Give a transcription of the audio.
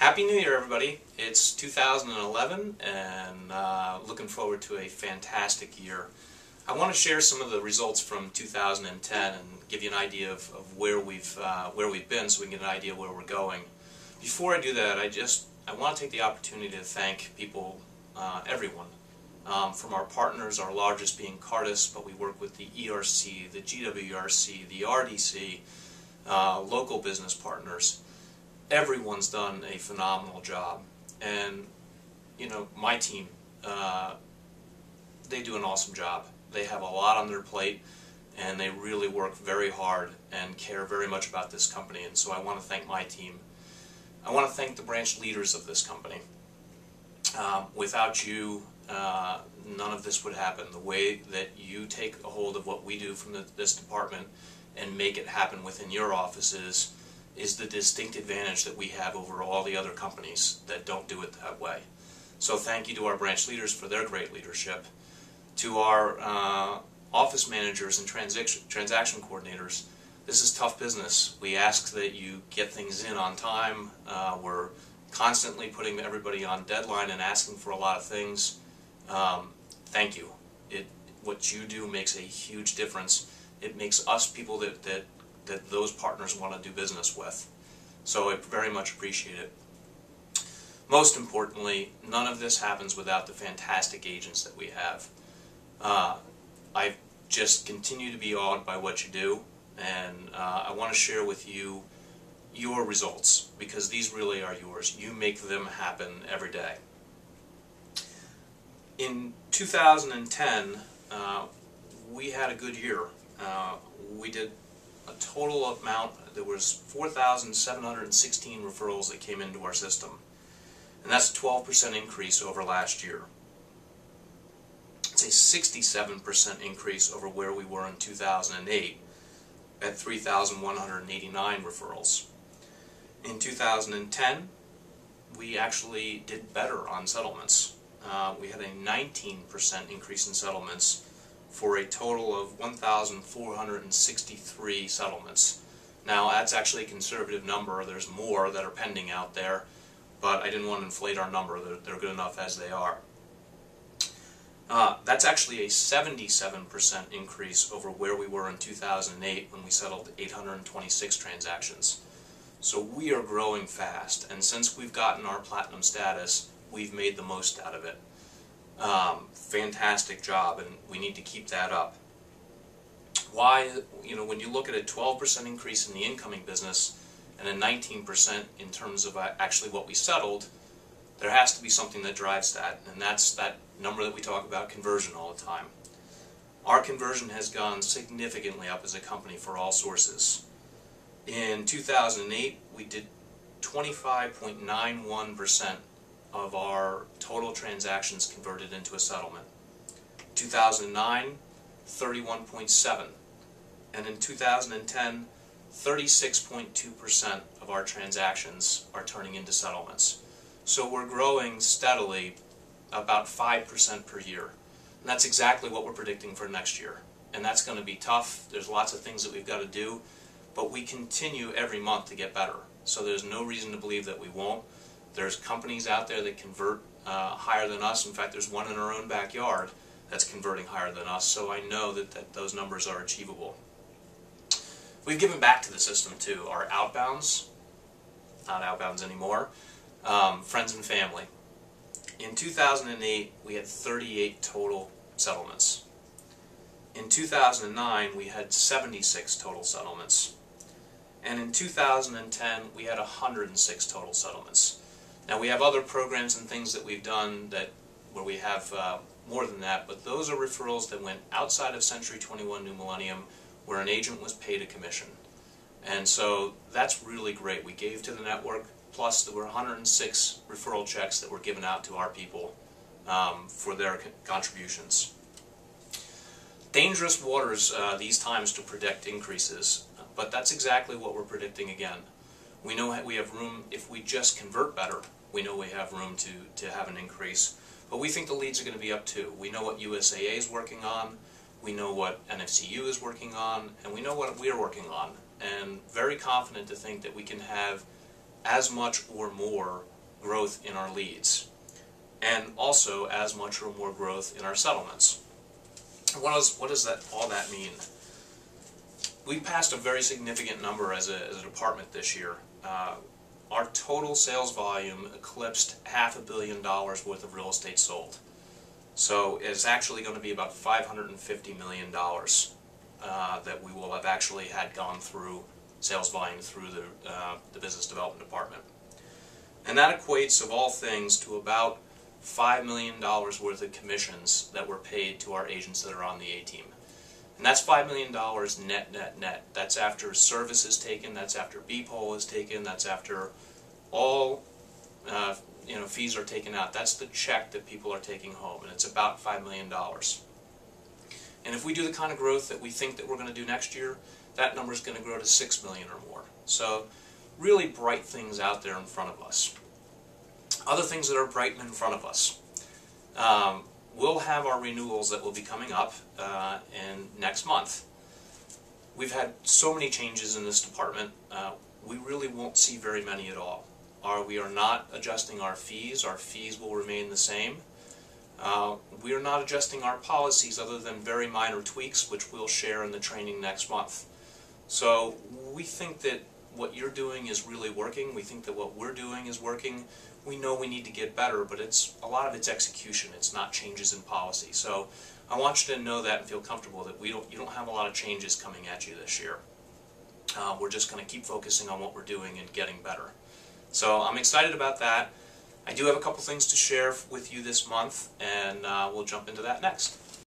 Happy New Year, everybody. It's 2011 and looking forward to a fantastic year. I want to share some of the results from 2010 and give you an idea of where we've been so we can get an idea where we're going. Before I do that, I want to take the opportunity to thank people, everyone, from our partners, our largest being Cardis, but we work with the ERC, the GWRC, the RDC, local business partners. Everyone's done a phenomenal job, and my team, they do an awesome job. They have a lot on their plate, and they really work very hard and care very much about this company, and so I want to thank my team. I want to thank the branch leaders of this company. Without you, none of this would happen. The way that you take a hold of what we do from this department and make it happen within your offices is the distinct advantage that we have over all the other companies that don't do it that way. So thank you to our branch leaders for their great leadership. To our office managers and transaction coordinators, this is tough business. We ask that you get things in on time. We're constantly putting everybody on deadline and asking for a lot of things. Thank you. What you do makes a huge difference. It makes us people that those partners want to do business with. So I very much appreciate it. Most importantly, none of this happens without the fantastic agents that we have. I just continue to be awed by what you do, and I want to share with you your results, because these really are yours. You make them happen every day. In 2010, we had a good year. We did a total amount, there was 4,716 referrals that came into our system. And that's a 12% increase over last year. It's a 67% increase over where we were in 2008 at 3,189 referrals. In 2010, we actually did better on settlements. We had a 19% increase in settlements for a total of 1,463 settlements. Now, that's actually a conservative number. There's more that are pending out there, but I didn't want to inflate our number. They're good enough as they are. That's actually a 77% increase over where we were in 2008 when we settled 826 transactions. So we are growing fast, and since we've gotten our platinum status, we've made the most out of it. Fantastic job, and we need to keep that up. Why, when you look at a 12% increase in the incoming business and a 19% in terms of actually what we settled, there has to be something that drives that, and that's that number that we talk about, conversion, all the time. Our conversion has gone significantly up as a company for all sources. In 2008, we did 25.91% of our total transactions converted into a settlement. 2009, 31.7%. And in 2010, 36.2% of our transactions are turning into settlements. So we're growing steadily about 5% per year. And that's exactly what we're predicting for next year. And that's going to be tough. There's lots of things that we've got to do, but we continue every month to get better. So there's no reason to believe that we won't. There's companies out there that convert higher than us. In fact, there's one in our own backyard that's converting higher than us, so I know that those numbers are achievable. We've given back to the system too. Our outbounds, not outbounds anymore, friends and family. In 2008, we had 38 total settlements. In 2009, we had 76 total settlements. And in 2010, we had 106 total settlements. Now, we have other programs and things that we've done where we have more than that, but those are referrals that went outside of Century 21 New Millennium, where an agent was paid a commission. And so that's really great. We gave to the network, plus there were 106 referral checks that were given out to our people for their contributions. Dangerous waters these times to predict increases, but that's exactly what we're predicting again. We know we have room, if we just convert better, we know we have room to have an increase. But we think the leads are going to be up too. We know what USAA is working on, we know what NFCU is working on, and we know what we're working on. And very confident to think that we can have as much or more growth in our leads, and also as much or more growth in our settlements. What does all that mean? We passed a very significant number as a department this year. Our total sales volume eclipsed $500 million worth of real estate sold. So it's actually going to be about $550 million that we will have actually had gone through sales volume through the business development department. And that equates, of all things, to about $5 million worth of commissions that were paid to our agents that are on the A-team. And that's $5 million net, net, net. That's after service is taken, that's after B-poll is taken, that's after all fees are taken out. That's the check that people are taking home, and it's about $5 million. And if we do the kind of growth that we think that we're going to do next year, that number is going to grow to $6 million or more. So really bright things out there in front of us. Other things that are bright in front of us. We'll have our renewals that will be coming up in next month. We've had so many changes in this department, we really won't see very many at all. We are not adjusting our fees will remain the same. We are not adjusting our policies other than very minor tweaks, which we'll share in the training next month. So we think that what you're doing is really working. We think that what we're doing is working. We know we need to get better, but a lot of it's execution. It's not changes in policy. So I want you to know that and feel comfortable that you don't have a lot of changes coming at you this year. We're just going to keep focusing on what we're doing and getting better. So I'm excited about that. I do have a couple things to share with you this month, and we'll jump into that next.